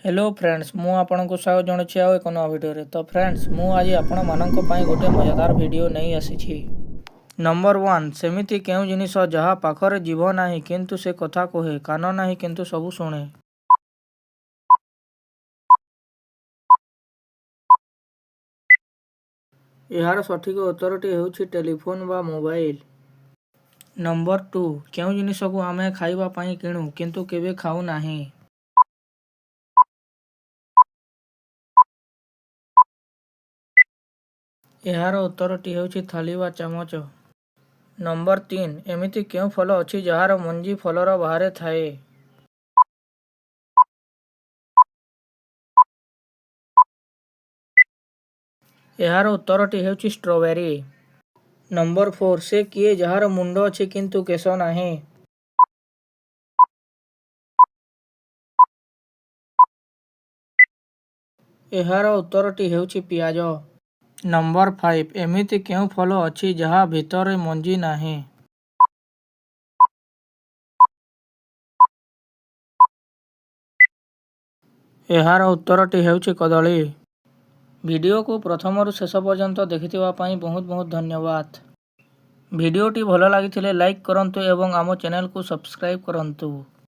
Hello friends मु आपनको स्वागत जणाउछि आउ एक नवा वीडियो रे। तो फ्रेंड्स मु आज आपण मानक पई गोटे मजेदार वीडियो नहीं आसी। नंबर 1 सेमिति केउ जिनिस जहा पाखरे जीव नाही किंतु से कथा कहे, कान नाही किंतु सब शुणे। यार सठिक उत्तरटी हेउछि टेलीफोन बा मोबाइल। नंबर 2 केउ जिनिस को आमे खाइबा पई किणु किंतु केबे खाउ नाही। यार उत्तरटी हेउछि थाली बा चामच। नंबर 3 एमिति केउ फल अछि जहार मंजी फलर बाहरे थाए। यार उत्तरटी हेउछि स्ट्रॉबेरी। नंबर 4 से किए जहार मुंड अछि किंतु केश नाही। यार उत्तरटी हेउछि पियाज। नंबर 5 एमिति केउ फल अछि जहा भितरे मंजी नाही। यार उत्तरटी हेउछि कदली। वीडियो को प्रथम शेष पर्यंत देखिथिबा पई बहुत बहुत धन्यवाद। वीडियोटी भल लागिथिले लाइक करंतु एवं आम चैनल को सब्सक्राइब करंतु।